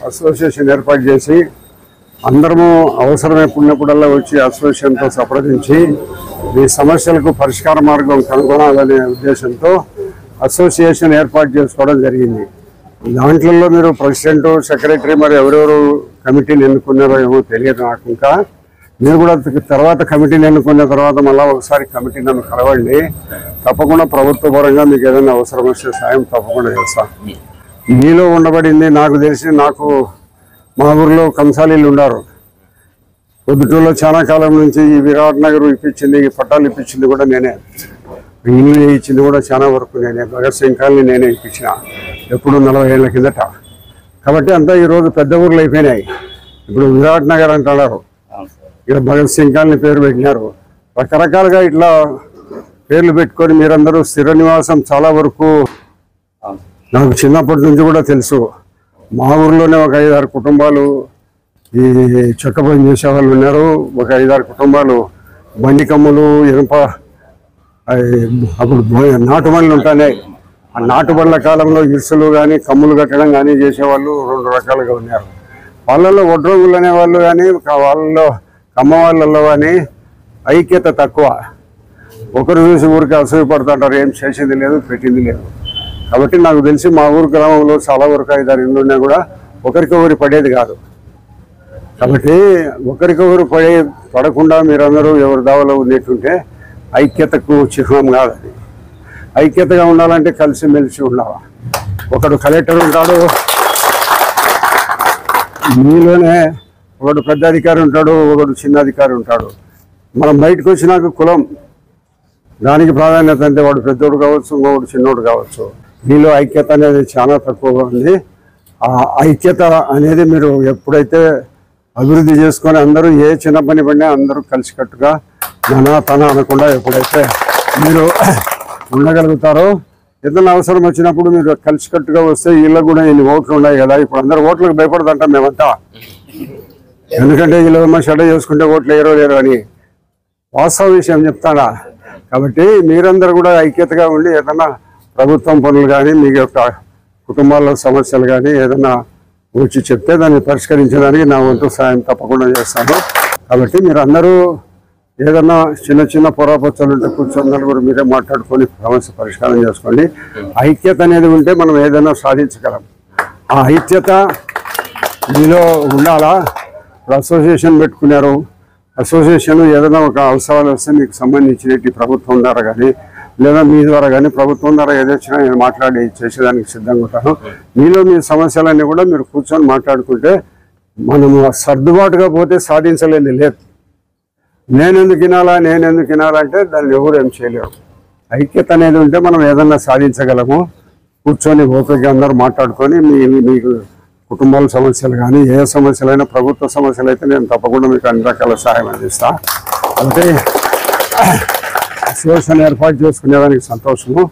Association ఏర్పాటు చేసి అందరము అవసరమైనప్పుడల్లా వచ్చి అసోసియేషన్తో సంప్రదించి ఈ సమస్యలకు పరిష్కార మార్గం కనుగొనాలనే ఉద్దేశంతో అసోసియేషన్ ఏర్పాటు చేసుకోవడం జరిగింది. దాంట్లో మీరు ప్రెసిడెంట్, సెక్రటరీ మరి ఎవరెవరు కమిటీని ఎన్నుకున్నారో ఏమో తెలియదు నాకు. ఇంకా మీరు కూడా తర్వాత కమిటీని ఎన్నుకున్న తర్వాత మళ్ళీ ఒకసారి కమిటీ నన్ను కలవండి. తప్పకుండా ప్రభుత్వ పరంగా మీకు ఏదైనా అవసరం వస్తే సాయం తప్పకుండా చేస్తాను. మీలో ఉండబడింది నాకు తెలిసి, నాకు మా ఊర్లో కంసాలీలు ఉన్నారు. పొద్దుటూరులో చాలా కాలం నుంచి ఈ విరాట్ నగర్ ఇప్పించింది, ఈ పట్టాలు ఇప్పించింది కూడా నేనే, ఇల్లు ఇచ్చింది కూడా చాలా వరకు నేనే, భగత్ సింగ్ కాలనీ నేనే ఇప్పించిన ఎప్పుడు 40 ఏళ్ల కిందట. కాబట్టి అంతా ఈరోజు పెద్ద ఊర్లు అయిపోయినాయి. ఇప్పుడు విరాట్ నగర్ అంటున్నారు, ఇక్కడ భగత్ సింగ్ కాలనీ పేరు పెట్టినారు. రకరకాలుగా ఇట్లా పేర్లు పెట్టుకొని మీరందరూ స్థిర నివాసం చాలా వరకు నాకు చిన్నప్పటి నుంచి కూడా తెలుసు. మా ఊర్లోనే ఒక 5-6 కుటుంబాలు ఈ చెక్క పని చేసేవాళ్ళు ఉన్నారు. ఒక 5-6 కుటుంబాలు బండి కమ్ములు, ఇనుప అప్పుడు నాటుబడులు ఉంటాయి. ఆ నాటుబడుల కాలంలో ఇరుసులు కానీ కమ్ములు కట్టడం కానీ చేసేవాళ్ళు 2 రకాలుగా ఉన్నారు. వాళ్ళల్లో వడ్రోగులు అనేవాళ్ళు కానీ వాళ్ళలో కమ్మ వాళ్ళల్లో కానీ ఐక్యత తక్కువ. ఒకరు చూసి ఊరికి అసూయపడుతుంటారు, ఏం చేసేది లేదు, పెట్టింది లేదు. కాబట్టి నాకు తెలిసి మా ఊరు గ్రామంలో చాలా వరకు 5-6 ఇళ్ళు ఉన్నా కూడా ఒకరికొకరు పడేది కాదు. కాబట్టి ఒకరికొకరు పడకుండా మీరందరూ ఎవరి దావలో ఉండేటుంటే ఐక్యతకు చిహ్నం కాదు. అది ఐక్యతగా ఉండాలంటే కలిసిమెలిసి ఉండాలి. ఒకడు కలెక్టర్ ఉంటాడు, మీలోనే ఒకడు పెద్ద అధికారి ఉంటాడు, ఒకడు చిన్న అధికారి ఉంటాడు. మనం బయటకు వచ్చినాక కులం దానికి ప్రాధాన్యత, అంటే వాడు పెద్దోడు కావచ్చు, ఇంకొకడు చిన్నోడు కావచ్చు. మీలో ఐక్యత అనేది చాలా తక్కువగా ఉంది. ఆ ఐక్యత అనేది మీరు ఎప్పుడైతే అభివృద్ధి చేసుకొని అందరూ ఏ చిన్న పని పడినా అందరూ కలిసికట్టుగా తన అనకుండా ఎప్పుడైతే మీరు ఉండగలుగుతారో, ఏదైనా అవసరం వచ్చినప్పుడు మీరు కలిసికట్టుగా వస్తే వీళ్ళకు కూడా ఎన్ని ఓట్లు ఉన్నాయి కదా. ఇప్పుడు అందరు ఓట్లకు భయపడదంటాం మేమంతా, ఎందుకంటే వీళ్ళు షడ చేసుకుంటే ఓట్లు లేరు అని వాస్తవ విషయం చెప్తాడా. కాబట్టి మీరందరూ కూడా ఐక్యతగా ఉండి ఏదైనా ప్రభుత్వం పనులు కానీ మీ యొక్క కుటుంబాల్లో సమస్యలు కానీ ఏదైనా వచ్చి చెప్తే దాన్ని పరిష్కరించడానికి నా వంతు సాయం తప్పకుండా చేస్తాను. కాబట్టి మీరు అందరూ ఏదన్నా చిన్న చిన్న పొరాపచ్చలు ఉంటే కూర్చొని నలుగురు మీరే మాట్లాడుకొని సమస్య పరిష్కారం చేసుకోండి. ఐక్యత అనేది ఉంటే మనం ఏదైనా సాధించగలం. ఆ ఐక్యత మీలో ఉండాలా. అసోసియేషన్ పెట్టుకున్నారు, అసోసియేషన్ ఏదైనా ఒక అవసరాలు వస్తే మీకు సంబంధించినట్టు ప్రభుత్వం ద్వారా కానీ లేదా మీ ద్వారా కానీ ప్రభుత్వం ద్వారా ఏదొచ్చినా నేను మాట్లాడి చేసేదానికి సిద్ధంగా ఉంటాను. మీలో మీ సమస్యలన్నీ కూడా మీరు కూర్చొని మాట్లాడుకుంటే మనము సర్దుబాటుగా పోతే సాధించలేదు లేదు. నేనెందుకు వినాలంటే దాన్ని ఎవరు ఏం చేయలేరు. ఐక్యత అనేది ఉంటే మనం ఏదన్నా సాధించగలము. కూర్చొని ఓపికగా అందరూ మాట్లాడుకొని మీకు కుటుంబాల సమస్యలు కానీ ఏ సమస్యలైనా, ప్రభుత్వ సమస్యలు అయితే నేను తప్పకుండా మీకు అన్ని రకాల సహాయం అందిస్తాను. అంటే అసోసియేషన్ ఏర్పాటు చేసుకునేదానికి సంతోషము.